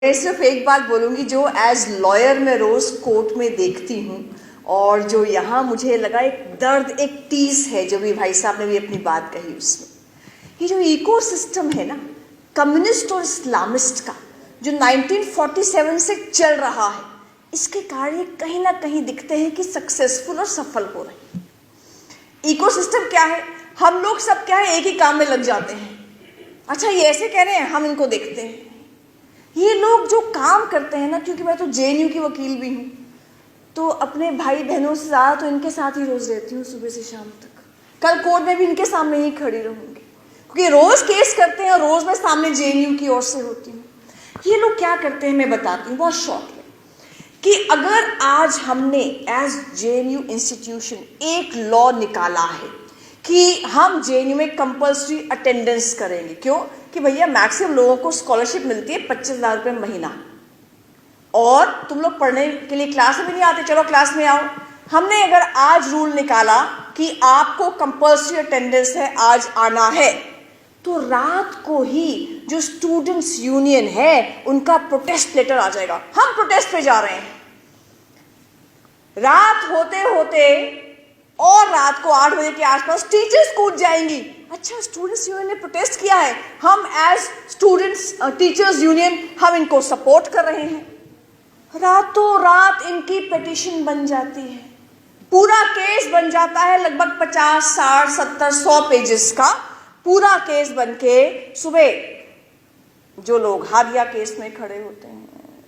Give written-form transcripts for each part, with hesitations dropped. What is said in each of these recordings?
मैं सिर्फ एक बात बोलूँगी जो एज लॉयर मैं रोज कोर्ट में देखती हूँ और जो यहाँ मुझे लगा एक दर्द, एक टीस है जो भी भाई साहब ने भी अपनी बात कही उसमें। ये जो इको सिस्टम है ना कम्युनिस्ट और इस्लामिस्ट का जो 1947 से चल रहा है, इसके कार्य कहीं ना कहीं दिखते हैं कि सक्सेसफुल और सफल हो रहे हैं। इको सिस्टम क्या है? हम लोग सब क्या है एक ही काम में लग जाते हैं। अच्छा ये ऐसे कह रहे हैं, हम इनको देखते हैं। ये लोग जो काम करते हैं ना, क्योंकि मैं तो जेएनयू की वकील भी हूँ, तो अपने भाई बहनों से ज़्यादा तो इनके साथ ही रोज़ रहती हूँ सुबह से शाम तक। कल कोर्ट में भी इनके सामने ही खड़ी रहूँगी क्योंकि रोज़ केस करते हैं और रोज़ मैं सामने जेएनयू की ओर से होती हूँ। ये लोग क्या करते हैं मैं बताती हूँ बहुत शॉर्ट में, कि अगर आज हमने एज जेएनयू इंस्टीट्यूशन एक लॉ निकाला है कि हम जेएनयू में कंपल्सरी अटेंडेंस करेंगे। क्यों? कि भैया मैक्सिमम लोगों को स्कॉलरशिप मिलती है 25,000 रुपये महीना और तुम लोग पढ़ने के लिए क्लास में भी नहीं आते, चलो क्लास में आओ। हमने अगर आज रूल निकाला कि आपको कंपल्सरी अटेंडेंस है, आज आना है, तो रात को ही जो स्टूडेंट्स यूनियन है उनका प्रोटेस्ट लेटर आ जाएगा, हम प्रोटेस्ट पे जा रहे हैं। रात होते होते और रात को 8 बजे के आसपास टीचर्स कूद जाएंगी। अच्छा स्टूडेंट्स यूनियन ने प्रोटेस्ट किया है, हम एज स्टूडेंट्स टीचर्स यूनियन हम इनको सपोर्ट कर रहे हैं। रातों रात इनकी पिटीशन बन जाती है, पूरा केस बन जाता है, लगभग 50, 60, 70, 100 पेजेस का पूरा केस बन के सुबह जो लोग हादिया केस में खड़े होते हैं,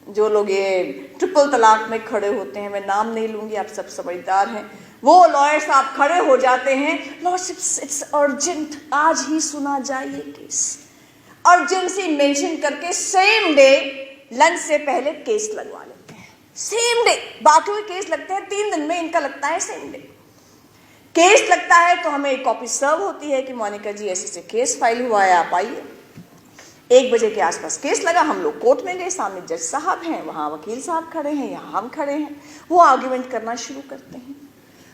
जो लोग ये ट्रिपल तलाक में खड़े होते हैं, मैं नाम नहीं लूंगी, आप सब समझदार हैं, वो लॉयर साहब खड़े हो जाते हैं, लॉर्डशिप इट्स अर्जेंट, आज ही सुना जाए ये केस। अर्जेंसी मेंशन करके सेम डे लंच से पहले केस लगवा लेते हैं, सेम डे। बाकी केस लगते हैं 3 दिन में, इनका लगता है सेम डे। केस लगता है तो हमें एक कॉपी सर्व होती है कि मोनिका जी ऐसे केस फाइल हुआ है, आप आइए। 1 बजे के आसपास केस लगा, हम लोग कोर्ट में गए, सामने जज साहब हैं, वहाँ वकील साहब खड़े हैं, यहाँ हम खड़े हैं, वो आर्ग्यूमेंट करना शुरू करते हैं।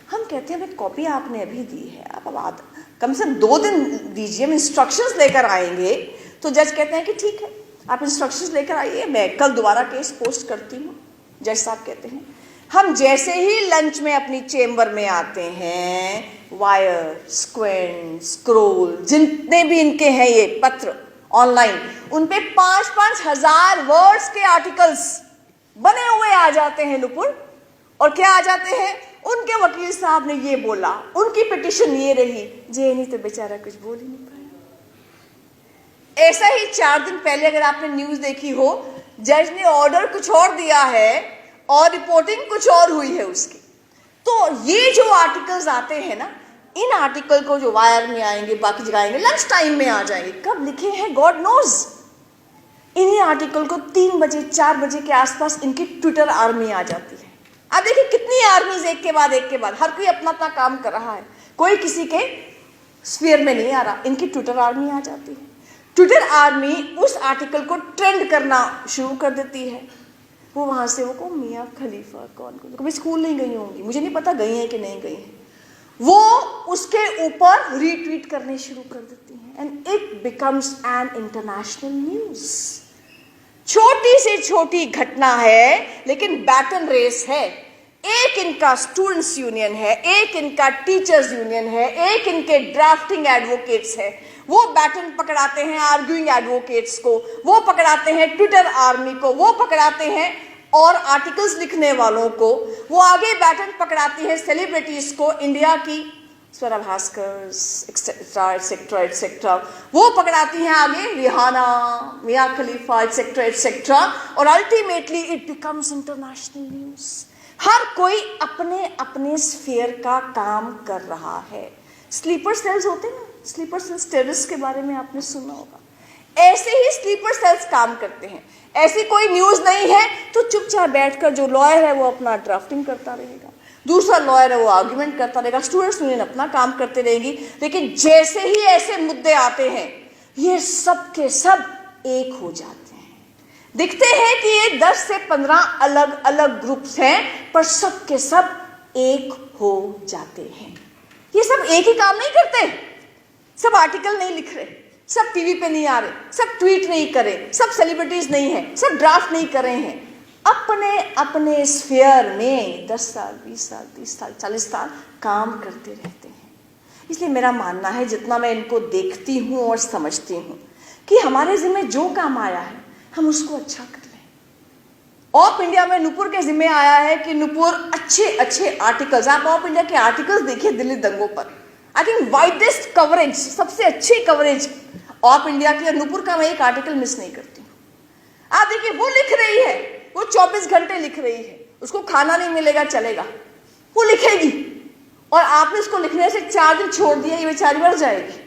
हम कहते हैं भाई कॉपी आपने अभी दी है, आप अब कम से कम 2 दिन दीजिए, हम इंस्ट्रक्शंस लेकर आएंगे। तो जज कहते हैं कि ठीक है आप इंस्ट्रक्शंस लेकर आइए, मैं कल दोबारा केस पोस्ट करती हूँ। जज साहब कहते हैं, हम जैसे ही लंच में अपनी चेम्बर में आते हैं, वायर, स्क्वेंट, स्क्रोल, जितने भी इनके हैं ये पत्र ऑनलाइन, उन पे 5-5 हजार वर्ड्स के आर्टिकल्स बने हुए आ जाते हैं लुपुर। और क्या आ जाते हैं? उनके वकील साहब ने ये बोला, उनकी पिटीशन ये रही, जेएनयू तो बेचारा कुछ बोल ही नहीं पाया। ऐसा ही 4 दिन पहले अगर आपने न्यूज देखी हो, जज ने ऑर्डर कुछ और दिया है और रिपोर्टिंग कुछ और हुई है उसकी। तो ये जो आर्टिकल्स आते हैं ना, इन आर्टिकल को जो वायर में आएंगे, बाकी जगह आएंगे, लंच टाइम में आ जाएंगे, कब लिखे हैं गॉड नोज। इन्हीं आर्टिकल को 3 बजे 4 बजे के आसपास इनकी ट्विटर आर्मी आ जाती है। आप देखिए कितनी आर्मीज एक के बाद हर कोई अपना अपना काम कर रहा है, कोई किसी के स्फीयर में नहीं आ रहा, इनकी ट्विटर आर्मी आ जाती है। ट्विटर आर्मी उस आर्टिकल को ट्रेंड करना शुरू कर देती है। वो वहां से वो को मियाँ खलीफा कौन कभी स्कूल नहीं गई होंगी, मुझे नहीं पता गई है कि नहीं गई है, वो उसके ऊपर रीट्वीट करने शुरू कर देती हैं and it becomes an international news. छोटी से छोटी घटना है लेकिन बैटन रेस है। एक इनका स्टूडेंट्स यूनियन है, एक इनका टीचर्स यूनियन है, एक इनके ड्राफ्टिंग एडवोकेट्स है, वो बैटन पकड़ाते हैं आर्ग्यूइंग एडवोकेट्स को, वो पकड़ाते हैं ट्विटर आर्मी को, वो पकड़ाते हैं और आर्टिकल्स लिखने वालों को, वो आगे बैटन पकड़ाती है सेलिब्रिटीज को, इंडिया की Swara Bhaskar etcetera etcetera etcetera, वो पकड़ाती हैं आगे Rihanna, Mia Khalifa etcetera etcetera, और ultimately it becomes international news. हर कोई अपने अपने स्फीयर का काम कर रहा है। स्लीपर सेल्स होते हैं ना, स्लीपर सेल्स टेररिस्ट के बारे में आपने सुना होगा, ऐसे ही स्लीपर सेल्स काम करते हैं। ऐसी कोई न्यूज नहीं है तो चुपचाप बैठकर जो लॉयर है वो अपना ड्राफ्टिंग करता रहेगा, दूसरा लॉयर है वो आर्ग्यूमेंट करता रहेगा, स्टूडेंट्स यूनियन अपना काम करते रहेंगी। लेकिन जैसे ही ऐसे मुद्दे आते हैं ये सब के सब एक हो जाते हैं। दिखते हैं कि ये 10 से 15 अलग अलग ग्रुप्स हैं, पर सब के सब एक हो जाते हैं। ये सब एक ही काम नहीं करते, सब आर्टिकल नहीं लिख रहे, सब टीवी पे नहीं आ रहे, सब ट्वीट नहीं करे, सब सेलिब्रिटीज नहीं है, सब ड्राफ्ट नहीं कर रहे हैं, अपने अपने स्फीयर में 10 साल 20 साल 30 साल 40 साल काम करते रहते हैं। इसलिए मेरा मानना है, जितना मैं इनको देखती हूँ और समझती हूँ, कि हमारे जिम्मे जो काम आया है हम उसको अच्छा कर लें। ऑफ इंडिया में नुपुर के जिम्मे आया है कि नुपुर अच्छे अच्छे आर्टिकल्स, आप ऑफ इंडिया के आर्टिकल्स देखिए दिल्ली दंगों पर, आई थिंक वाइडेस्ट कवरेज, सबसे अच्छी कवरेज ऑफ इंडिया की, और नुपुर का मैं एक आर्टिकल मिस नहीं करती हूँ। आप देखिए, वो लिख रही है, वो 24 घंटे लिख रही है, उसको खाना नहीं मिलेगा चलेगा, वो लिखेगी, और आपने उसको लिखने से 4 दिन छोड़ दिया, ये बेचारी मर जाएगी।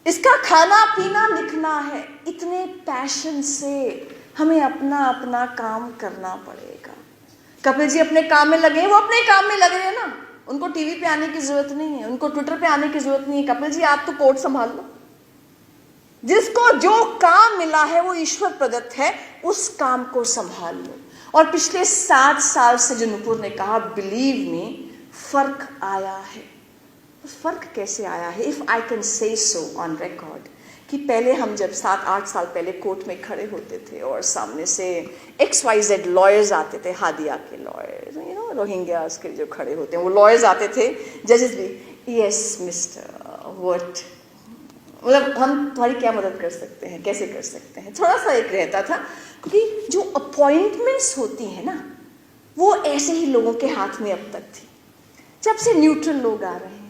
इसका खाना पीना लिखना है। इतने पैशन से हमें अपना अपना काम करना पड़ेगा। कपिल जी अपने काम में लगे हैं, वो अपने काम में लगे हैं ना, उनको टीवी पे आने की जरूरत नहीं है, उनको ट्विटर पे आने की जरूरत नहीं है। कपिल जी आप तो कोर्ट संभाल लो, जिसको जो काम मिला है वो ईश्वर प्रदत्त है, उस काम को संभाल लो। और पिछले 7 साल से जो नुपुर ने कहा, बिलीव मी, फर्क आया है। फर्क कैसे आया है? If I can say so on record, कि पहले हम जब 7-8 साल पहले कोर्ट में खड़े होते थे और सामने से XYZ लॉयर्स आते थे, हादिया के लॉयर्स, यू नो, रोहिंग्यास के जो खड़े होते हैं वो लॉयर्स आते थे, जजेस भी, यस मिस्टर व्हाट, मतलब हम तुम्हारी क्या मदद कर सकते हैं, कैसे कर सकते हैं, थोड़ा सा एक रहता था। क्योंकि जो अपॉइंटमेंट्स होती हैं ना, वो ऐसे ही लोगों के हाथ में अब तक थी। जब से न्यूट्रल लोग आ रहे हैं,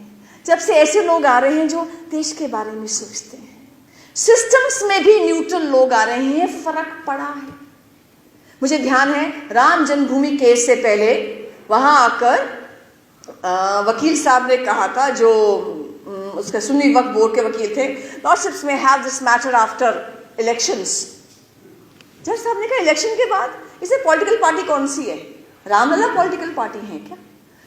जब से ऐसे लोग आ रहे हैं जो देश के बारे में सोचते हैं, सिस्टम्स में भी न्यूट्रल लोग आ रहे हैं, फर्क पड़ा है। मुझे ध्यान है, राम जन्मभूमि केस से पहले वहां आकर वकील साहब ने कहा था, जो उसका सुन्नी वक्फ बोर्ड के वकील थे, लॉर्डशिप्स में have this matter after elections. जज साहब ने कहा, इलेक्शन के बाद इसे पॉलिटिकल पार्टी कौन सी है? रामलला पॉलिटिकल पार्टी है क्या,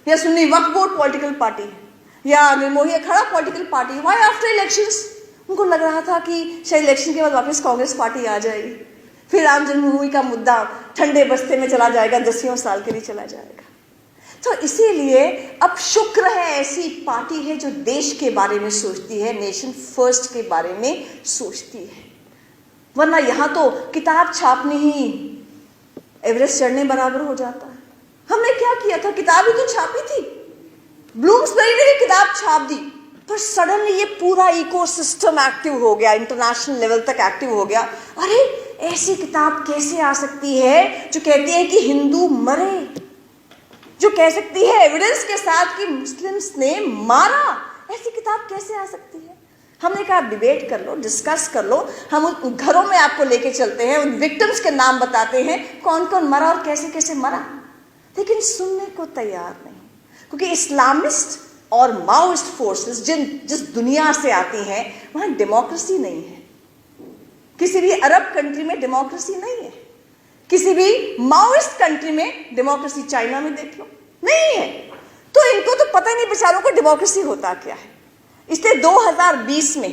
या Sunni Waqf board political party है, या Nirmohi Akhara political party? Why after elections? उनको लग रहा था कि शायद इलेक्शन के बाद वापस कांग्रेस पार्टी आ जाएगी, फिर राम जन्मभूमि का मुद्दा ठंडे बस्ते में चला जाएगा, 10 साल के लिए चला जाएगा। तो इसीलिए अब शुक्र है ऐसी पार्टी है जो देश के बारे में सोचती है, नेशन फर्स्ट के बारे में सोचती है। वरना यहां तो किताब छापनी ही एवरेस्ट चढ़ने बराबर हो जाता है। हमने क्या किया था, किताब ही तो छापी थी, ब्लूम्सबेरी ने किताब छाप दी, पर सडनली ये पूरा इकोसिस्टम एक्टिव हो गया, इंटरनेशनल लेवल तक एक्टिव हो गया। अरे ऐसी किताब कैसे आ सकती है जो कहती है कि हिंदू मरे, जो कह सकती है एविडेंस के साथ कि मुस्लिम्स ने मारा, ऐसी किताब कैसे आ सकती है? हमने कहा डिबेट कर लो, डिस्कस कर लो, हम उन घरों में आपको लेके चलते हैं, उन विक्टिम्स के नाम बताते हैं, कौन कौन मरा और कैसे कैसे मरा। लेकिन सुनने को तैयार नहीं, क्योंकि इस्लामिस्ट और माओइस्ट फोर्सेस जिस दुनिया से आती हैं, वहां डेमोक्रेसी नहीं है। किसी भी अरब कंट्री में डेमोक्रेसी नहीं है, किसी भी माओइस्ट कंट्री में डेमोक्रेसी, चाइना में देख लो, नहीं है। तो इनको तो पता ही नहीं बेचारों को डेमोक्रेसी होता क्या है। इसलिए 2020 में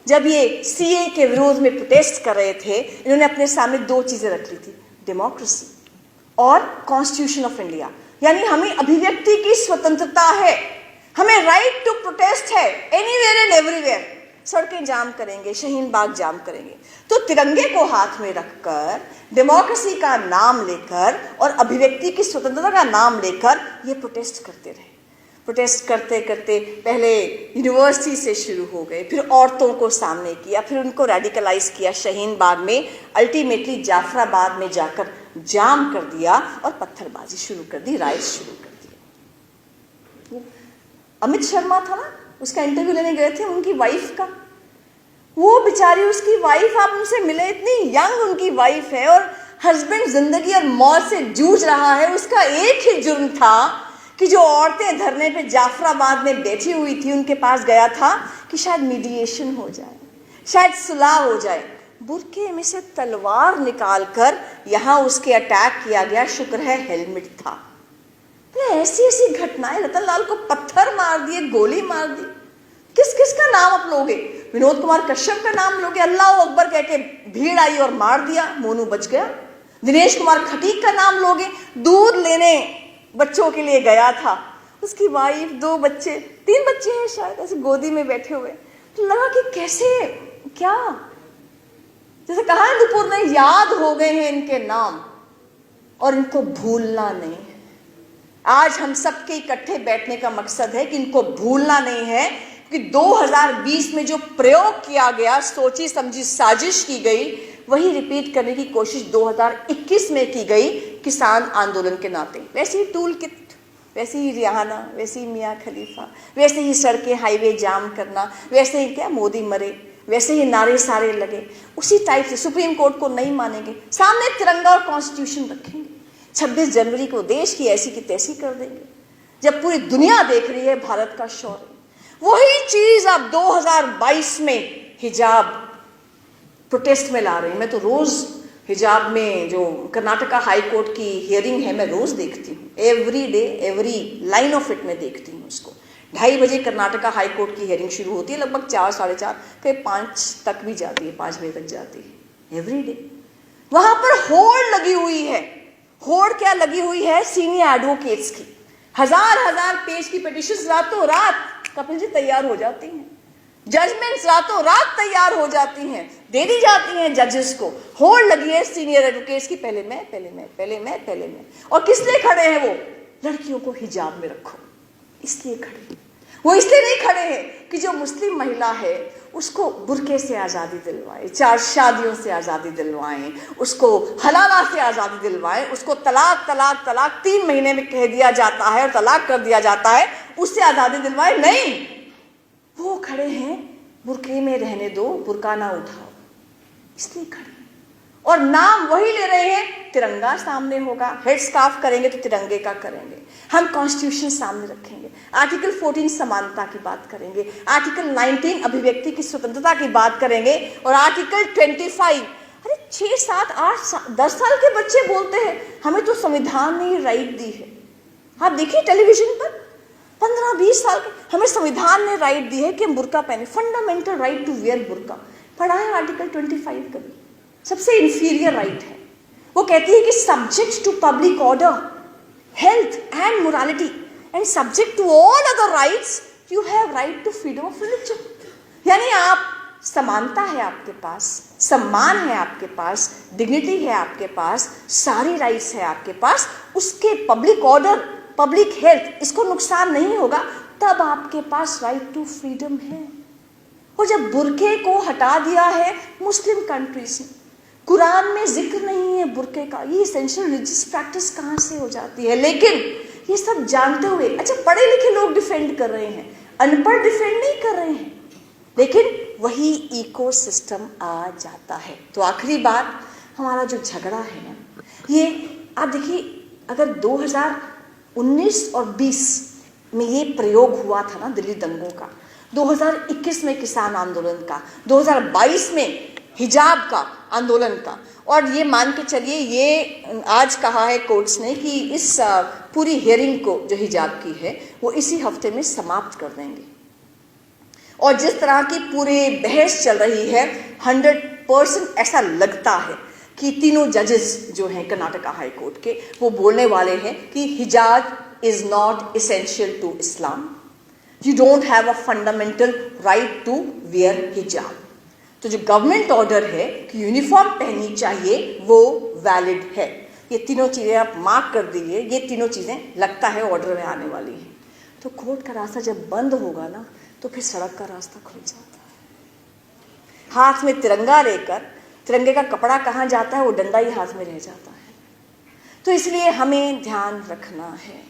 जब ये CA के विरोध में प्रोटेस्ट कर रहे थे, इन्होंने अपने सामने 2 चीजें रख ली थी, डेमोक्रेसी और कॉन्स्टिट्यूशन ऑफ इंडिया। यानी हमें अभिव्यक्ति की स्वतंत्रता है, हमें राइट टू प्रोटेस्ट है, एनीवेयर एंड एवरीवेयर। सड़कें जाम करेंगे, शाहीन बाग जाम करेंगे। तो तिरंगे को हाथ में रखकर, डेमोक्रेसी का नाम लेकर और अभिव्यक्ति की स्वतंत्रता का नाम लेकर ये प्रोटेस्ट करते रहे। प्रोटेस्ट करते करते पहले यूनिवर्सिटी से शुरू हो गए, फिर औरतों को सामने किया, फिर उनको रेडिकलाइज किया शाहीन बाग में, अल्टीमेटली जाफराबाद में जाकर जाम कर दिया और पत्थरबाजी शुरू कर दी, राइट्स शुरू कर दिया। अमित शर्मा था ना, उसका इंटरव्यू लेने गए थे उनकी वाइफ का, वो बेचारी, उसकी वाइफ, आप उनसे मिले, इतनी यंग उनकी वाइफ है और हस्बैंड जिंदगी और मौत से जूझ रहा है। उसका एक ही जुर्म था कि जो औरतें धरने पे जाफराबाद में बैठी हुई थी, उनके पास गया था कि शायद मीडिएशन हो जाए, शायद सुलह हो जाए। बुरके में से तलवार निकालकर यहाँ उसके अटैक किया गया, शुक्र है हेलमेट था। ऐसी ऐसी घटनाएं, रतन लाल को पत्थर मार दिए, गोली मार दी, किस किस का नाम आप लोगे? विनोद कुमार कश्यप का नाम लोगे, अल्लाह अकबर कह के भीड़ आई और मार दिया, मोनू बच गया। दिनेश कुमार खटीक का नाम लोगे, दूध लेने बच्चों के लिए गया था, उसकी वाइफ, 2 बच्चे, 3 बच्चे हैं शायद, ऐसे गोदी में बैठे हुए। तो लगा कि कैसे क्या? जैसे कहा दुपुर में, याद हो गए हैं इनके नाम और इनको भूलना नहीं। आज हम सबके इकट्ठे बैठने का मकसद है कि इनको भूलना नहीं है कि 2020 में जो प्रयोग किया गया, सोची समझी साजिश की गई, वही रिपीट करने की कोशिश 2021 में की गई किसान आंदोलन के नाते। वैसे ही टूल किट, वैसे ही रिहाना, वैसे ही मियाँ खलीफा, वैसे ही सड़कें हाईवे जाम करना, वैसे ही क्या मोदी मरे, वैसे ही नारे सारे लगे, उसी टाइप से सुप्रीम कोर्ट को नहीं मानेंगे, सामने तिरंगा और कॉन्स्टिट्यूशन रखेंगे, 26 जनवरी को देश की ऐसी की तैसी कर देंगे, जब पूरी दुनिया देख रही है भारत का शौर्य। वही चीज अब 2022 में हिजाब प्रोटेस्ट में ला रहे हैं। मैं तो रोज हिजाब में जो कर्नाटका हाई कोर्ट की हियरिंग है, मैं रोज देखती हूँ, every day, every line of it में देखती हूँ उसको। 2:30 बजे कर्नाटका हाई कोर्ट की हियरिंग शुरू होती है, लगभग 4, 4:30, कहीं 5 तक भी जाती है, 5 बजे तक जाती है एवरी डे। वहां पर होड़ लगी हुई है। होड़ क्या लगी हुई है? सीनियर एडवोकेट्स की 1000 पेज की पिटिशंस रातों रात कपिल जी तैयार हो जाती हैं, जजमेंट्स रातों रात तैयार हो जाती हैं, दे दी जाती हैं जजेस को। होड़ लगी है सीनियर एडवोकेट्स की, पहले मैं। और किस लिए खड़े हैं वो? लड़कियों को हिजाब में रखो, इसलिए खड़े। वो इसलिए नहीं खड़े हैं कि जो मुस्लिम महिला है उसको बुर्के से आज़ादी दिलवाए, 4 शादियों से आज़ादी दिलवाएं, उसको हलाला से आज़ादी दिलवाएं, उसको तलाक 3 महीने में कह दिया जाता है और तलाक कर दिया जाता है, उससे आज़ादी दिलवाए। नहीं, वो खड़े हैं बुर्के में रहने दो, बुर्का ना उठाओ, इसलिए खड़े। और नाम वही ले रहे हैं, तिरंगा सामने होगा, हेड स्कार्फ करेंगे तो तिरंगे का करेंगे, हम कॉन्स्टिट्यूशन सामने रखेंगे, आर्टिकल 14 समानता की बात करेंगे, आर्टिकल 19 अभिव्यक्ति की स्वतंत्रता की बात करेंगे, और आर्टिकल 25, अरे 6, 7, 8, 10 साल के बच्चे बोलते हैं हमें तो संविधान ने राइट दी है। आप देखिए टेलीविजन पर 15-20 साल के, हमें संविधान ने राइट दी है कि हम बुर्का पहने, फंडामेंटल राइट टू वियर बुर्का। पढ़ा है आर्टिकल 25 कभी? सबसे इंफीरियर राइट है। वो कहती है कि subject to public order, health and morality and subject to all other rights, you have right to freedom of religion. यानी आप, समानता है आपके पास, सम्मान है आपके पास, डिग्निटी है आपके पास, सारी राइट्स है आपके पास, उसके पब्लिक ऑर्डर, पब्लिक हेल्थ, इसको नुकसान नहीं होगा, तब आपके पास राइट टू फ्रीडम है। और जब बुर्के को हटा दिया है मुस्लिम कंट्रीज ने, कुरान में जिक्र नहीं है बुर्के का, ये एसेंशियल रिलीजियस प्रैक्टिस कहाँ से हो जाती है? लेकिन ये सब जानते हुए, अच्छा पढ़े लिखे लोग डिफेंड कर रहे हैं, अनपढ़ डिफेंड नहीं कर रहे हैं, लेकिन वही इकोसिस्टम आ जाता है। तो आखिरी बात, हमारा जो झगड़ा है ना, ये आप देखिए, अगर 2019 और 20 में ये प्रयोग हुआ था ना दिल्ली दंगों का, 2021 में किसान आंदोलन का, 2022 में हिजाब का आंदोलन का, और ये मान के चलिए, ये आज कहा है कोर्ट्स ने कि इस पूरी हियरिंग को जो हिजाब की है वो इसी हफ्ते में समाप्त कर देंगे। और जिस तरह की पूरे बहस चल रही है, 100% ऐसा लगता है कि तीनों जजेस जो हैं कर्नाटका हाई कोर्ट के, वो बोलने वाले हैं कि hijab is not essential to Islam, you don't have a fundamental right to wear hijab. तो जो गवर्नमेंट ऑर्डर है कि यूनिफॉर्म पहननी चाहिए, वो वैलिड है। ये तीनों चीज़ें आप मार्क कर दीजिए, ये तीनों चीज़ें लगता है ऑर्डर में आने वाली हैं। तो कोर्ट का रास्ता जब बंद होगा ना, तो फिर सड़क का रास्ता खुल जाता है। हाथ में तिरंगा लेकर, तिरंगे का कपड़ा कहाँ जाता है, वो डंडा ही हाथ में रह जाता है। तो इसलिए हमें ध्यान रखना है,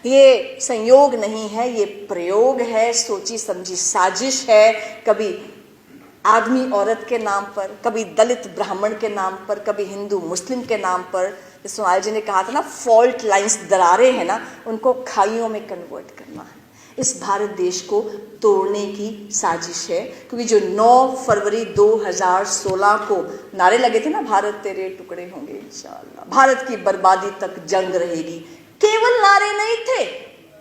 ये संयोग नहीं है, ये प्रयोग है, सोची समझी साजिश है, कभी आदमी औरत के नाम पर, कभी दलित ब्राह्मण के नाम पर, कभी हिंदू मुस्लिम के नाम पर। सोनाल जी ने कहा था ना, फॉल्ट लाइंस, दरारें हैं ना, उनको खाइयों में कन्वर्ट करना है। इस भारत देश को तोड़ने की साजिश है, क्योंकि जो 9 फरवरी 2016 को नारे लगे थे ना, भारत तेरे टुकड़े होंगे इंशाअल्लाह, भारत की बर्बादी तक जंग रहेगी, केवल नारे नहीं थे,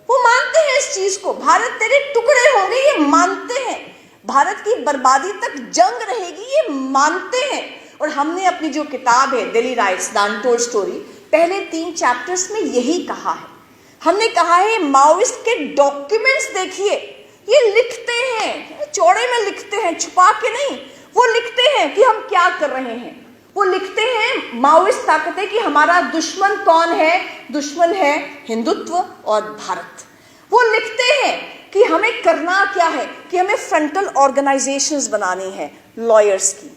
वो मानते हैं इस चीज को, भारत तेरे टुकड़े होंगे ये मानते हैं, भारत की बर्बादी तक जंग रहेगी ये मानते हैं। और हमने अपनी जो किताब है Delhi rights the untold story, पहले 3 चैप्टर्स में यही कहा है। हमने कहा है माओइस्ट के डॉक्यूमेंट्स देखिए, ये लिखते हैं, चौड़े में लिखते हैं, छुपा के नहीं, वो लिखते हैं कि हम क्या कर रहे हैं। वो लिखते हैं माओइस्ट ताकतें कि हमारा दुश्मन कौन है, दुश्मन है हिंदुत्व और भारत। वो लिखते हैं कि हमें करना क्या है, कि हमें फ्रंटल ऑर्गेनाइजेशंस बनानी है, लॉयर्स की,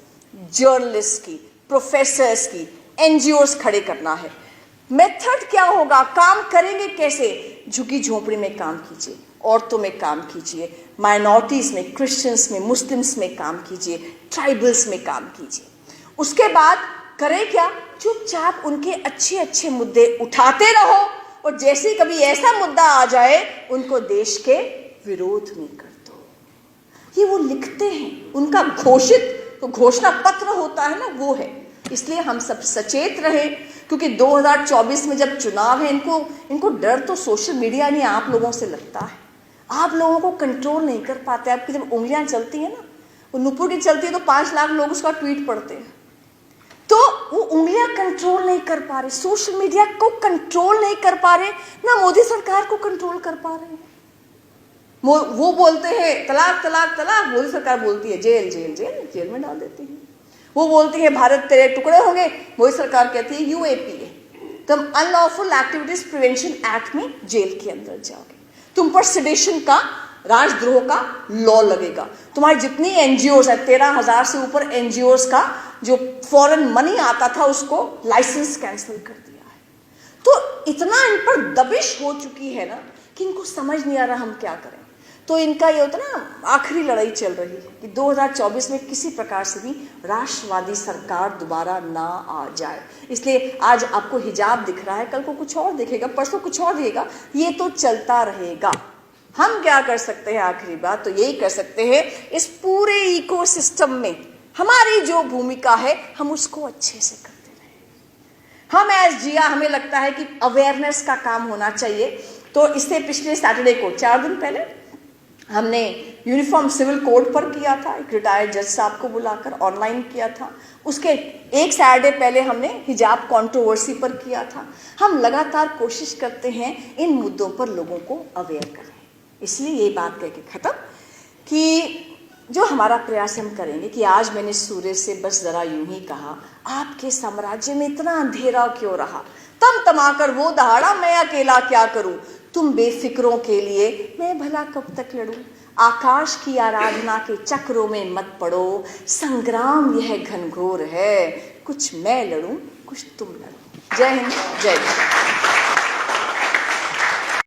जर्नलिस्ट की, प्रोफेसर्स की, एनजीओस खड़े करना है। मेथड क्या होगा, काम करेंगे कैसे, झुकी झोपड़ी में काम कीजिए, औरतों में काम कीजिए, माइनॉरिटीज में, क्रिश्चियंस में, मुस्लिम्स में काम कीजिए, ट्राइबल्स में काम कीजिए। उसके बाद करें क्या, चुपचाप उनके अच्छे अच्छे मुद्दे उठाते रहो, और जैसे कभी ऐसा मुद्दा आ जाए उनको देश के विरोध में कर दो। ये वो लिखते हैं, उनका घोषित तो घोषणा पत्र होता है ना, वो है। इसलिए हम सब सचेत रहे, क्योंकि 2024 में जब चुनाव है, इनको डर तो सोशल मीडिया नहीं आप लोगों से लगता है। आप लोगों को कंट्रोल नहीं कर पाते। आपकी जब उंगलियां चलती है ना, वो नुपुर की चलती है तो 5 लाख लोग उसका ट्वीट पढ़ते हैं, तो वो उंगलियां कंट्रोल नहीं कर पा रहे, सोशल मीडिया को कंट्रोल नहीं कर पा रहे, ना मोदी सरकार को कंट्रोल कर पा रहे हैं। वो बोलते हैं तलाक तलाक तलाक, मोदी सरकार बोलती है जेल जेल जेल, जेल में डाल देती है। वो बोलती है भारत तेरे टुकड़े होंगे, मोदी सरकार कहती है यूएपीए, तुम अनलॉफुल एक्टिविटीज प्रिवेंशन एक्ट में जेल के अंदर जाओगे, तुम पर सेडेशन का, राजद्रोह का लॉ लगेगा, तुम्हारी जितनी एनजीओस है, 13,000 से ऊपर एनजीओस का जो फॉरेन मनी आता था उसको लाइसेंस कैंसिल कर दिया है। तो इतना इन पर दबिश हो चुकी है ना कि इनको समझ नहीं आ रहा हम क्या करें। तो इनका ये होता ना, आखिरी लड़ाई चल रही है कि 2024 में किसी प्रकार से भी राष्ट्रवादी सरकार दोबारा ना आ जाए। इसलिए आज आपको हिजाब दिख रहा है, कल को कुछ और दिखेगा, परसों कुछ और दिखेगा, ये तो चलता रहेगा। हम क्या कर सकते हैं, आखिरी बात तो यही कर सकते हैं, इस पूरे इकोसिस्टम में हमारी जो भूमिका है हम उसको अच्छे से करते रहें। हम एज जिया, हमें लगता है कि अवेयरनेस का काम होना चाहिए। तो इससे पिछले सैटरडे को, 4 दिन पहले, हमने यूनिफॉर्म सिविल कोड पर किया था, एक रिटायर्ड जज साहब को बुलाकर ऑनलाइन किया था। उसके एक सैटरडे पहले हमने हिजाब कंट्रोवर्सी पर किया था। हम लगातार कोशिश करते हैं इन मुद्दों पर लोगों को अवेयर करें। इसलिए ये बात कह के ख़त्म कि जो हमारा प्रयास हम करेंगे कि आज मैंने सूर्य से बस ज़रा यूं ही कहा, आपके साम्राज्य में इतना अंधेरा क्यों रहा, तम तमाकर वो दहाड़ा, मैं अकेला क्या करूं, तुम बेफिक्रों के लिए मैं भला कब तक लड़ूं, आकाश की आराधना के चक्रों में मत पड़ो, संग्राम यह घनघोर है, कुछ मैं लड़ूं कुछ तुम लड़ो। जय हिंद, जय भारत।